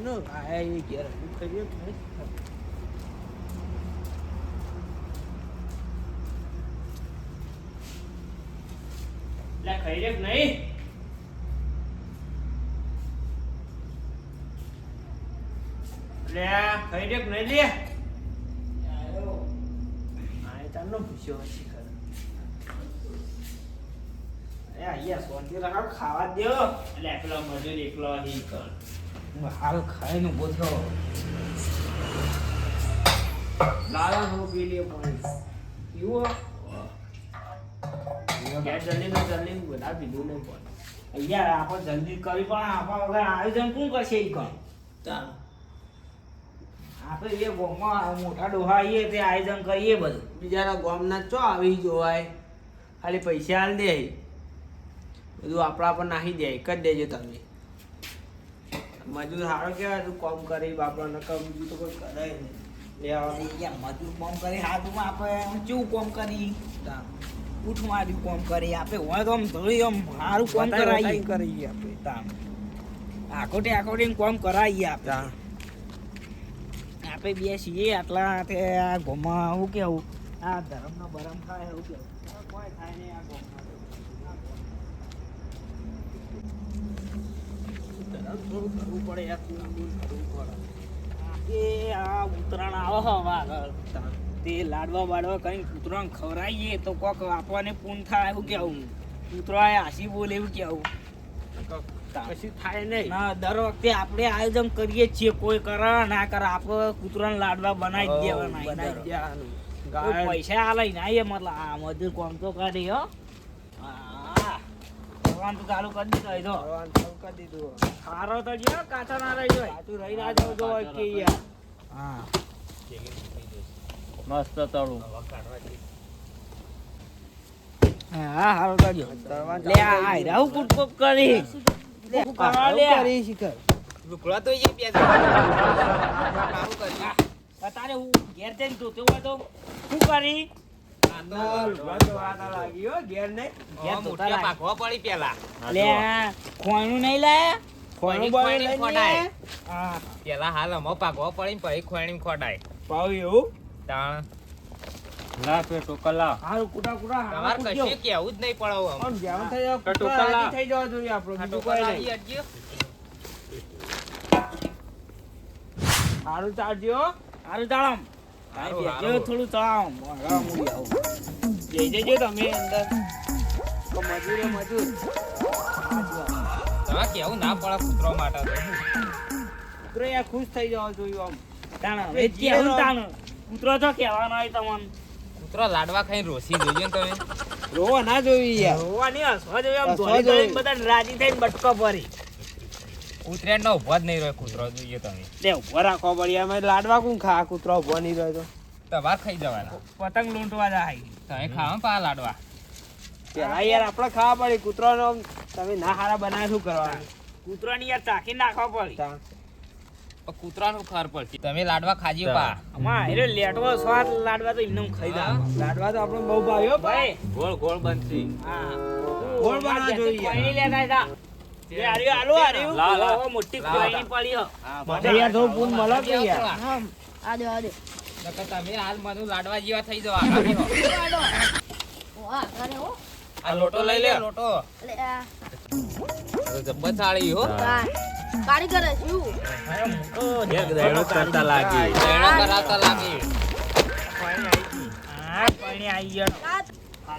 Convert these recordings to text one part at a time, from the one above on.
ચાલનો આ એ ઘેર કરીએ લે ખાઈ રે નહીં લે ખાઈ રે નહીં લે આયો આ ચાલનો પૂછ્યો શિખર એ આયા સોંતી રાખો ખાવા દો એટલે એકલો મજૂર એકલો હી કર હું હાલ ખાઈને ઉભો થયો લાલા નો પી લે પાણી પીવો જલ્દી બધા પીધું નહીં પણ યાર આપણે જલ્દી કરી પણ આપણા વગર આયોજન કોણ કરશે એ કામ આપણે એ ગામમાં મોટા ડોહા આવીએ તે આયોજન કરીએ બધું બીજાના ગામના ચો આવી જોવાય ખાલી પૈસા હાલ દે બધું આપણા પર નાખી દે કરી દેજો તમે મજૂર સારો કહેવાય તું કોમ કરી બાપડાને કામ બીજું તો કોઈ કરે નહીં મજૂર કોમ કરી હાથમાં આપણે કેવું કોમ કરી ઉઠ માર્યું કોમ કરી આપે હોય તો આમ ધોળી આમ સારું કોમ કરાવીએ કરીએ આપણે તામ આખોટે કોમ કરાવીએ આપણે આપણે બે છીએ આટલા તે આ ગોમાં આવું કેવું આ ધર્મનો બરમ થાય એવું કેવું કોઈ થાય નહીં આ ગોમાં થોડું કરવું પડે યાર કરવું પડે આ ઉત્તરાયણ આવે હવે આગળ તે લાડવા બાડવા કરીને કૂતરાને ખવડાવીએ તો કોક આપવાને પૂન થાય એવું કેવું કૂતરાએ હાસી બોલે એવું કેવું કશું થાય નહીં ના દર વખતે આપણે આયોજન કરીએ છીએ કોઈ કરે ના કરે આપણે કૂતરાને લાડવા બનાવી દેવાના પૈસા આ લઈને આવીએ મતલબ આ મજૂર કોમ તો કરી હો ભગવાન તો ચાલુ કરી દીધો કરી દીધું સારો તો જો કાચા ના રહી જાય તું રહી ના જવું તો કે યાર હા મસ્ત તળું હા હારો કરજો લે આ રાહુ કુટકોપ કરી લે કરવા લે કરી શિખર લુકડા તો એ બે કામ કરી તારે હું ઘેર જઈને જોતો હોય તો શું કરી આ તો લુકડા તો લાગ્યો ઘેર ને ઘેર તો પાકવા પડી પેલા લે ખોણું નહીં લાયા ખોણું બોલ લઈને હા પેલા હાલ મો પાકવા પડી પછી ખોણી ખોડાય પાવ એવું તાણ લા પે ટોકલા હારું કુડા તમાર કશે કેવું જ નહીં પડાવ આમ જાવ થઈ જાવ ટોકલા થઈ જવા જોઈએ આપણો બીજું કોઈ નહીં અડજો હારું ચાલજો હારું ચાલમ જો થોડું ચામ મોડા મુડી આવ જઈ જજો તમે અંદર તો મજૂર તમાર કેવું ના પડે કૂતરો માટે કૂતરો યાર ખુશ થઈ જવા જોઈએ આમ તાણ હવે કેવું તાણ કૂતરો તો કહેવાનો હોય તમને કૂતરો લાડવા ખાઈને રોસી જોઈએ ને તમે રોવા ના જોઈ યાર રોવા નહીં હસવા જોઈએ આમ ધોઈ ધોઈને બધા રાજી થઈને બટકો ભરી કૂતરાનો ઉભો જ નહીં રહ્યો કૂતરો જોઈએ તમે લે ઉભો રાખવો પડી અમે લાડવા કોણ ખા કૂતરો ઉભો નહીં રહ્યો તો તમાર ખાઈ જવાના પતંગ લૂંટવા જાય તમે ખાવા પા લાડવા પેલા યાર આપણે ખાવા પડી કૂતરાનો તમે ના હારા બનાવે શું કરવાનું કૂતરાની યાર ચાખી નાખવા પડી કૂતરાનું ખાર પડશે તમે લાડવા ખાજી પા અમા એરે લેટવો સ્વાદ લાડવા તો એમને ખાઈ જા લાડવા તો આપણે બહુ ભાવ્યો ભાઈ ગોળ ગોળ બનશે હા ગોળ બનવા જોઈએ પાણી લેતા જા એ આર્યો આલો મોટી પાણી પડી હો મને યાર તો પૂન મળો કે યાર હા આદે નકર તમે હાલ મનુ લાડવા જેવા થઈ જાવ આખી હો ઓહા અરે હો આ લોટો લઈ લે લોટો લે આ જબ્બર થાળી હો કારીગર છું મોટો દેડો કરતા લાગી દેડો કરાતા લાગી પાણી આવી ગયો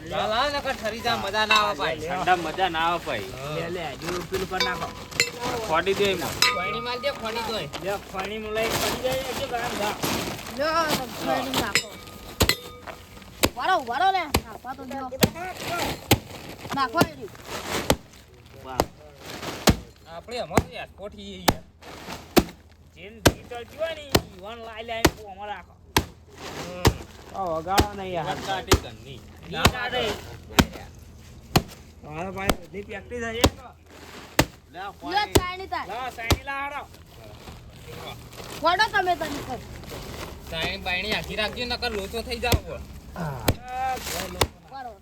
લા નકર ઠરી જા મજા ના આવે ભાઈ ઠંડા મજા ના આવે ભાઈ લે હજુ પેલું કર નાખો ખોડી દે એમાં પાણી માર દે ખોડી દે લે પાણી મુલાઈ પડી જાય એટલે ગરમ થા લો પાણી નાખો વાળો ને નાખવા તો દે નાખવા દે વાહ આપણે અમાર યાર કોઠી યાર જેન ભીતર જીવાની વન લાઈ કો અમાર રાખો વગાડો નહીં યાર કાટી ગની ના કાટે તમારા ભાઈ બધી પ્રેક્ટિસ હશે લે સાઈની તા લા સાઈની લા હાડો વડો તમે તને કર સાઈની બાઈની આખી રાખજો નકર લોચો થઈ જાવ હા બરો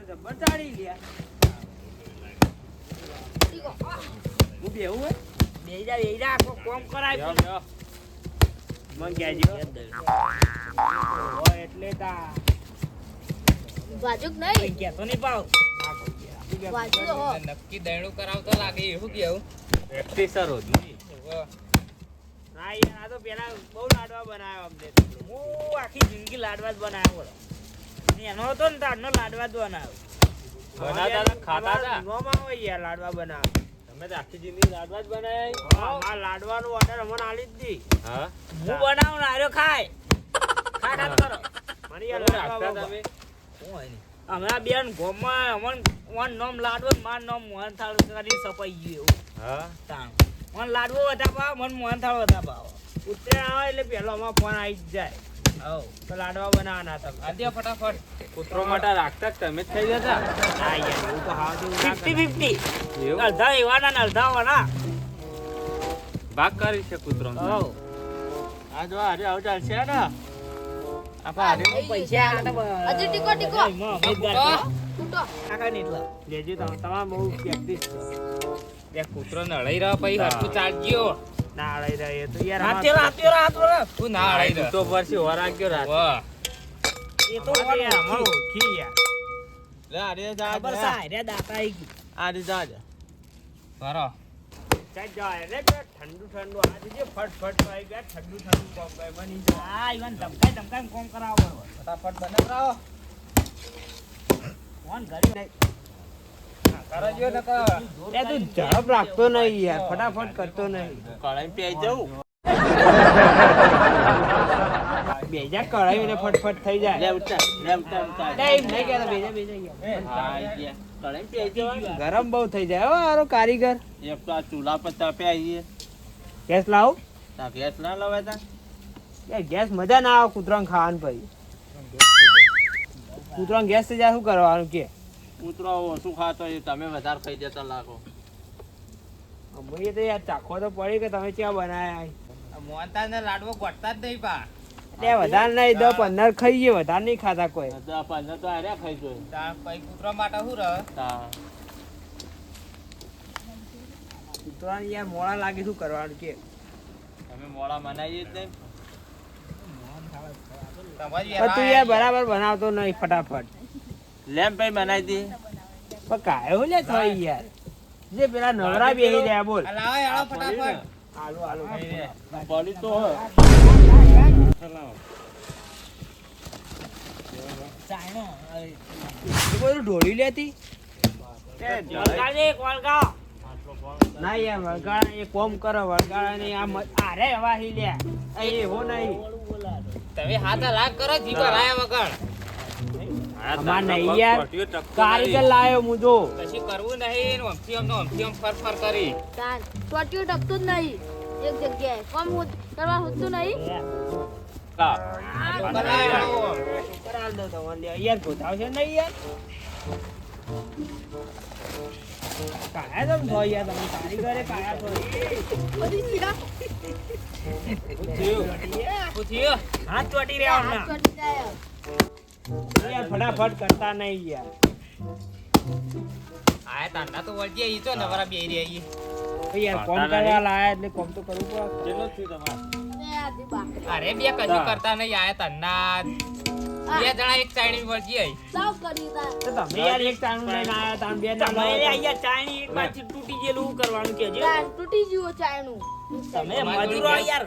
જબર ચાડી લ્યા હું બે બેહવું હે બેહી જા આખો કોમ કરાય મન કહેજો એટલે તા વાજુક નહીં કેતો નહીં પાવ વાજુ હો નક્કી દૈણું કરાવતો લાગે એવું કેવું પ્રેક્ટિસ રોજ હા યાર આ તો પેલા બહુ લાડવા બનાવ્યો અમને હું આખી જિંદગી લાડવા જ બનાવ્યો એનો હતો ને તારનો લાડવા જ બનાવ્યો બનાવતા હતા, ખાતા હતા. નોમાં હોય યાર લાડવા બનાવ તમે તો આખી જિંદગી લાડવા જ બનાવ્યા આ લાડવાનો ઓર્ડર અમને આલી જ દી હા હું બનાવું ને આર્યો ખાય ખા કરો મને યાર લાડવા રાખતા તમે હમણાં બેન ગોમમાં અમન વન નોમ લાડવો ને માર નોમ મોહન થાળ કરી સપાઈ ગયું હા તાણ મન લાડવો વધા ભાવ મન મોહન થાળ વધા ભાવ ઉત્તરાયણ આવે એટલે પેલો અમારો ફોન આવી જ જાય હવ તો લાડવા બનાવવાના તમે આદ્ય ફટાફટ કૂતરો માટે રાખતા જ તમે જ થઈ જતા હા યાર એવું તો હાવ 50-50 એવું અડધા એવાના ને અડધા વાના ભાગ કરી છે કૂતરો હવ આ જો આજે આવ ચાલશે ને આપા આજે પૈસા હજી ટીકો ટીકો ફૂટો કાકા ને એટલા લેજો તમે તમાર બહુ પ્રેક્ટિસ બે કૂતરો નળાઈ રહ્યો પછી હરખું ચાલજો ના લઈ રહે તો યાર હાથ તું ના હળાઈ રહ્યો કૂતરો પરથી વરાગ્યો રાત વાહ એ તો યાર અમારો ઓળખી યાર લે આજે જા ખબર સાય રે દાતા આવી ગયું આજે જા બરો ચાલ જાય રે બે ઠંડુ ઠંડુ આજે જે ફટ આવી ગયા ઠંડુ કોમ કરે બની જાય હા ઈવન ધમકાઈ કોમ કરાવો ફટાફટ બનાવરાવો કોણ ઘરે નહીં કરજો ને એ તું ઝડપ રાખતો નહીં યાર ફટાફટ કરતો નહીં કળાઈ પી જવું બેજા કઢાઈને ફટફટ થઈ જાય લે ઉતાર નહીં કહેતો બેજા હા ગયા કળાઈ પી જવું ગરમ બહુ થઈ જાય હો આરો કારીગર એક તો આ ચૂલા પર તાપે આવીએ ગેસ લાવો તા ગેસ ના લવાય તા એ ગેસ મજા ના આવે કૂતરાને ખાવાનું ભાઈ કૂતરાને ગેસ થઈ જાય શું કરવાનું કે કૂતરો ઓછું ખાતો હોય તમે વધારે ખાઈ જતા લાગો અમે તો યાર ચાખો તો પડી કે તમે ક્યાં બનાયા મોહનતાળ ને લાડવો ગોઠતા જ નહીં પા એટલે વધારે નહીં 10-15 ખાઈએ વધારે નહીં ખાતા કોઈ બધા પાંચ તો આર્યા ખાઈ જોઈ તાર પછી કૂતરો માટે શું રહે તા કૂતરાને યાર મોડા લાગે શું કરવાનું કે તમે મોડા મનાઈએ જ નહીં તમારી પણ તું યાર બરાબર બનાવતો નહીં ફટાફટ લેમ ભાઈ બનાવી દે પણ કાયો લે થઈ યાર જે પેલા નવરા બેહી રહ્યા બોલ લાવો યાળો ફટાફટ હાલો હાલો બોલી તો હોય ચાઈનો એ બધું ઢોળી લેતી ના યાર વળગાડા એ કોમ કરો વળગાડા ને આરે વાહી લે એવો નહીં તમે હાથ લાગ કરો જીભા લાયા વગર અમાર નહીં યાર કારીગર લાયો મુજો કશું કરવું નહીં ને ઓમથી આમ ફર કરી તાન ટોટિયો ટકતું જ નહીં એક જગ્યાએ કોમ કરવા હોતું નહીં કા કરાલ દો તમને યાર ગોતાવશે નહીં યાર કાયા તમ થો યાર તમે કારીગરે કાયા થો બધી સીધા પૂછ્યું હાથ ચોટી રહ્યા હાથ હમણાં ચોટી જાય યાર ફટાફટ કરતા નહીં યાર આયા તાંડા તો વળજે ઈ તો નવરા બેહી રહ્યા ઈ યાર કોમ કરવા લાયા એટલે કોમ તો કરવું પડે કેટલો થયું તમારે ને આ દીબા અરે બે કશું કરતા નહીં આયા તાંડા બે જણા એક સાઈડ વળજી આઈ સાવ કરી તા તો તમે યાર એક ચાણું લઈને આયા તા બે ના તમે યાર ચાણી એક બાજુ તૂટી ગયેલું શું કરવાનું કેજો તાન તૂટી ગયું ચાયનું તમે મજૂરો યાર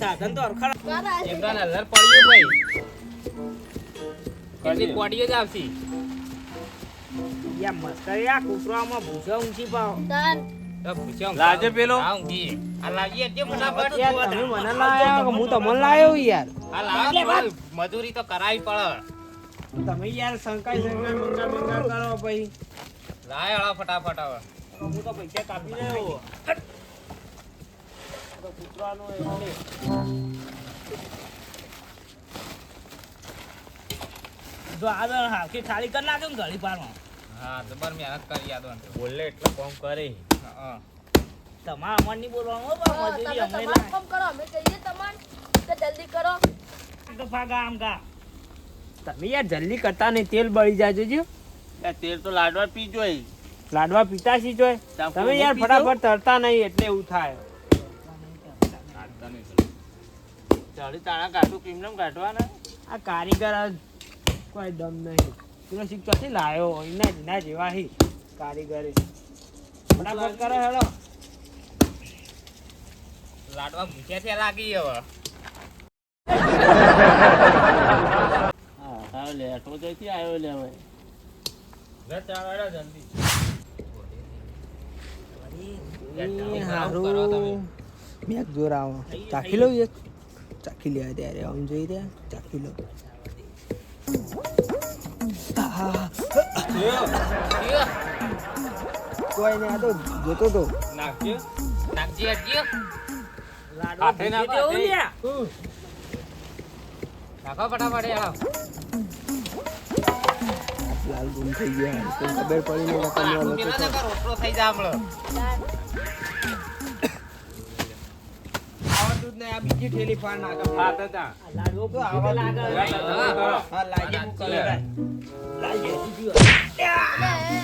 સાધન તો અરખા કરા એમના નજર પડ્યું ભાઈ કેટલી કોડીઓ જ આવશે યાર મસ્કરી આ કૂતરામાં ભૂસા ઊંચી પાવ તાન તો પૂછ્યો લાજે પેલો? હા ઊંઘી આ લાવીએ જે ફટાફટ યાર તમે મને લાયા કે હું તમને લાયો યાર આ લાવો મજૂરી તો કરાવી પડે તમે યાર સંકાઈ મંગા કરો ભાઈ લાય હળો ફટાફટ હવે હું તો પૈસા કાપી રહ્યો તો કૂતરાનો એટલે જો આ હાથી ખાલી કરી નાખ્યો ને ઘડી પારમાં હા જબર મહેનત કરી યાદ બોલે એટલે કોમ કરે હા તમારે અમાર નહીં બોલવાનું હો બા, મજૂરી તમે અમે તમારું લાય કામ કરો અમે કહીએ તમાર તો જલ્દી કરો તો ભાગા આમ ગા તમે યાર જલ્દી કરતા નહીં તેલ બળી જાય જોજો તેલ તો લાડવા પી જોઈ લાડવા પીતા શી જોય તમે યાર ફટાફટ તરતા નહીં એટલે એવું થાય ચાલી તાણા કાઢું કેમ કાઢવાના આ કારીગર આ કોઈ દમ નહીં તું શીખ ચોથી લાયો એના જેવા હી કારીગરે ફટાફટ કરો હેડો લાડવા ભૂખ્યા છે લાગી હવે હા લેટો જઈથી આવ્યો લે હવે મેં જોર આવો ચાખી લઉં એક ચાખી લે ત્યારે આમ જોઈ દે ચાખી લઉં કોઈ ને આ તો જોતો તો નાખજી હટજી લાડવા ભૂખી દેવું લ્યા. નાખો ફટાફટ યાર લાલ ગુમ થઈ ગયા તો ખબર પડી નહીં કે કમરો લોકો છે. રોટલો થઈ જા હમણાં આવડતું જ નહીં આ બીજી ઠેલી ફાડ નાખે ફાટ હતા આ લાડવો તો ભૂખી આવા લાગે. હા લાગે હું કરે લાગે જીજો.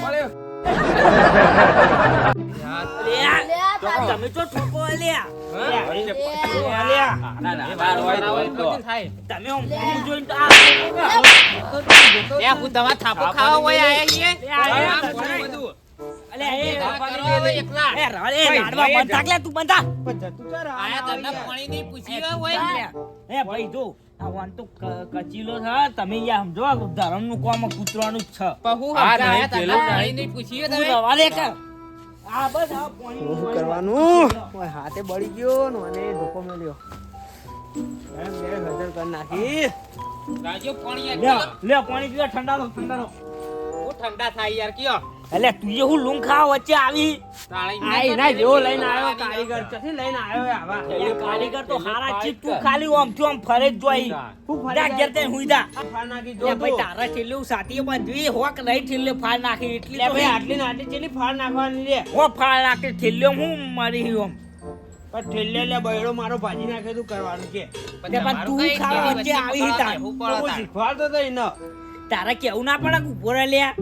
મળ્યો લ્યા. લે આ તારી- તમે તો ઠોકો લ્યા. થાય તમે આમ હું જોઈને તો આ હું તમારા થાપો ખાવા હોય આયા છીએ આયા આમ બધા. બધું અલે એ કરવા હવે એકલા એ રાડે લાડવા બંધ થાક લે તું બંધા. પણ જતું ચાર આયા તમને પાણી નહીં પૂછી હોય એ ભાઈ જો આ વાન તો કચીલો છે તમે યા સમજો આ ધરમનું કોમ કૂતરાનું જ છે. પહુ આયા તમને પાણી નહીં પૂછી તું તમે રવા દે કે આ બસ આ પાણી શું કરવાનું ઓય હાથે બળી ગયો ને મને ધોકો મેલ્યો એમ બે હજાર કરી નાખી રાજો પાણી લે લે પાણી પીવા ઠંડા લો ઠંડા લો. હું ઠંડા થાય યાર કયો એટલે તું એ હું લૂંગ ખાવા વચ્ચે આવી આઈ ના જેવો લઈને આવ્યો કારીગર ચથી લઈને આવ્યો આવા એ કારીગર તો હારા છે તું ખાલી આમ થી આમ ફરે જ જોઈ હું ફરી જા ઘેર તઈ હુઈ જા ફાડ નાખી એ જો ભાઈ તારા છેલ્લે સાથી બાંધવી હોક નહીં છેલ્લે ફાળ નાખી એટલી લે તો ભાઈ આટલી ને આટલી ચેલી ફાડ નાખવાની લે હો ફાળ નાખી છેલ્લે હું મરી આમ પણ ઠેલે લે બૈડો મારો ભાજી નાખે તું કરવાનું કે તે પણ તું ખાવા વચ્ચે આવી તાર તો હું શીખવાડતો તો ઈ ન તારા કેવું ના પડે કે ઉભો રહે લ્યા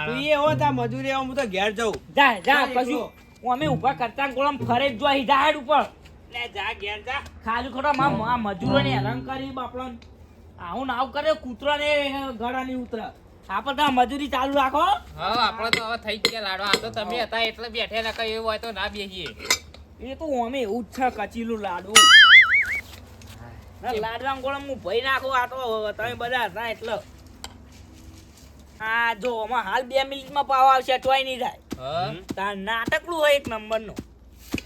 તું એ હો તા મજૂરી હું તો ઘેર જાઉં જા જા એકલો. કશું અમે ઉભા કરતા ગોળમ ફરે જ જોઈ જા હેડ ઉપર લે જા ઘેર જા ખાલી ખોટા આ મજૂરોને હેરાન કરી બાપડોન આવું નાવ કરે કૂતરાને ગળા નહીં ઉતરે આપણે તો આ મજૂરી ચાલુ રાખો હા આપણે તો હવે થઈ ગયા લાડવા આ તો તમે હતા એટલે બેઠે ને કઈ એવું હોય તો ના બેસીએ એ તો અમે એવું જ છે કચીલું લાડવું લાડવા ગોળમ હું ભઈ નાખું આ તો તમે બધા હતા એટલે આ જો આમાં હાલ 2 મિનિટમાં પાવ આવશે તોય નહીં થાય હા તાર નાટકલું હોય એક નંબરનું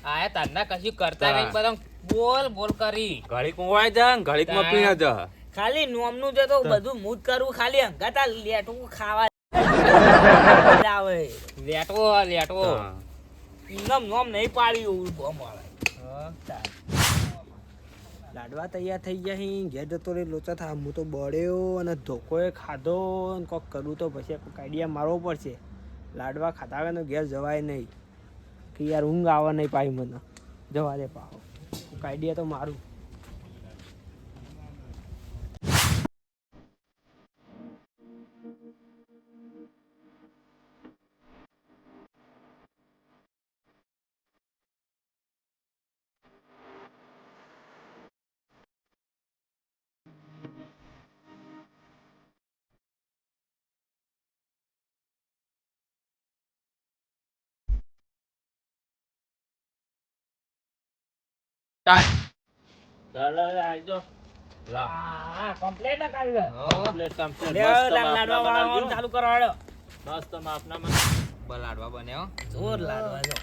આયા તન્ના કશું કરતા નહીં બધા બોલ બોલ કરી ઘડીક મોવાય જા ઘડીક માં પીને જા ખાલી નોમનું છે તો બધું મૂજ કરવું ખાલી અંગાતા લેટવું ખાવા આવે લેટવો લેટવો નમ નોમ નહીં પાડ્યું અમારે લાડવા તૈયાર થઈ ગયા હી ઘેર જતો રે લોચા થા હું તો બળ્યો અને ધોકોએ ખાધો અને કોક કરું તો પછી કોઈક આઈડિયા મારવો પડશે લાડવા ખાધા વગર ઘેર જવાય નહીં કે યાર ઊંઘ આવે નહીં પાછી મને જવા દે પાહો કોઈક આઈડિયા તો મારું કમ્પ્લેટ ના કાઢી લે. પ્લેટ કમ્પ્લીટ લે, લાડવા વાળવાનું ચાલુ કરો હેડો. મસ્ત માપના લાડવા બન્યો જોર લાડવા જો.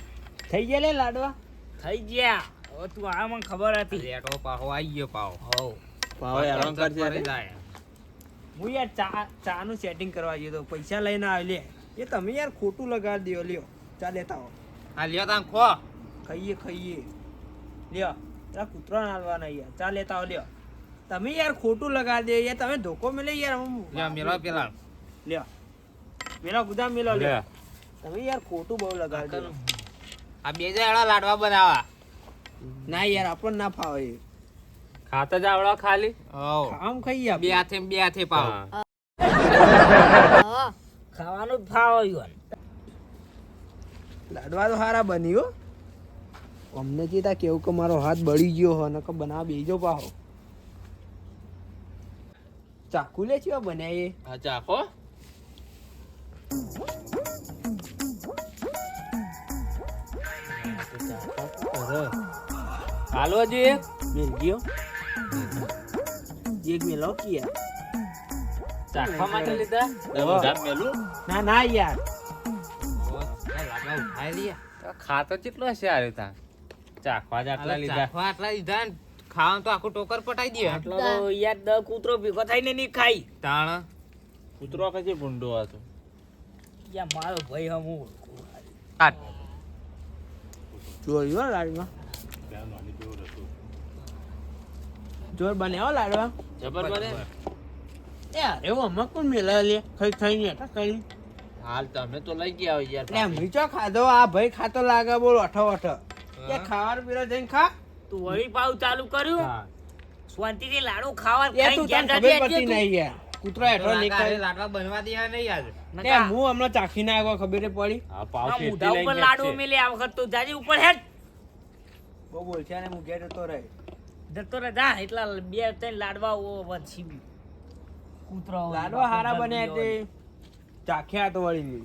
થઈ ગયા લે લાડવા થઈ ગયા હવે તું આ મને ખબર હતી લેટો પાહો આવી ગયો પાહો હોવ. પાહો હેરાન કરજે રે. જાય હું યાર ચા નું સેટિંગ કરવા ગયો તો પૈસા લઈને આવ્યો લે એ તમે યાર ખોટું લગાડી દો લ્યો ચા લેતા આવો આ લ્યો તાન ખો ખાઈએ લ્યો તારા કૂતરા નાલવાના યાર ચા લેતા આવો લ્યો તમે યાર ખોટું લગાડી દે યાર તમે ધોકો મેલે યાર લ્યો મેલો પેલા લ્યો મેલો ગુદામ મેલો લે લ્યો તમે યાર ખોટું બહુ લગાડી દો આ બે જણા લાડવા બનાવા ના યાર આપણને ના ફાવે એ ખાતા જ આવડો ખાલી હોવ આમ ખાઈએ બે હાથે પાવ હા. હા. ખાવાનું જ ભાવ આવ્યું લાડવા તો સારા બની હો. અમને જે તા કેવું કે મારો હાથ બળી ગયો હો નકર બનાવ બેજો પાહો. ચાકુ લે છે બન્યા એ. આ ચાખો હાલો હજી એક મેલ ગયો એક મેલો કિયા. ચાખવા માટે લીધા વાહ. મેલું ના ના યાર લાડવા ઉઠાઈ લઈએ. ખાતો કેટલો હશે આ રીતા ચાખવા જ આટલા લીધા ચાખવા આટલા લીધા ને ખાવાનું તો આખું ટોકર પટાઈ દે. આટલો તો યાર દ કૂતરો ભેગો થઈને નહીં ખાઈ. તાણ કૂતરો કશે ભૂંડો હતો યા મારો ભાઈ હમું જોયું હો લાડવા જોર બને હો લાડવા. જબર બને યાર એવું અમે કોણ મેલા લે ખાઈ ખાઈને હતા કરી. હાલ તમે તો લઈ ગયા હોય યાર એટલે મીઠો ખાધો આ ભાઈ ખાતો લાગે બોલ અઠો અઠો કે ખાવાનું પીરો જઈને ખા. તું વળી પાવ ચાલુ કર્યું હા. શાંતિથી લાડુ ખાવા એ તું તને ખબર પડતી નહીં યાર કૂતરો હેઠો નહીં ખાય. લાડવા બનવા દે નહીં યાર. તે હું હમણાં ચાખીને આવ્યો ખબર પડી. હા પાવ શેરથી મોઢા ઉપર લઈને લાડુ છે. મેલે આ વખત તું જાજી ઉપર હેડ બહુ બોલ છે ને હું ઘેર જતો રહે. જતો રે જા એટલા બે ત્રણ લાડવા ઓ પછી કૂતરો લાડવા હારા બને એટલે ચાખ્યા તો વળી.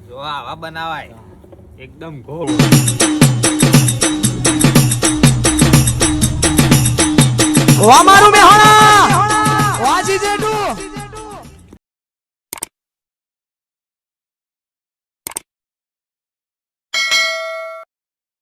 જો આવા બનાવાય. એકદમ ગોળ અમારું મેહોણા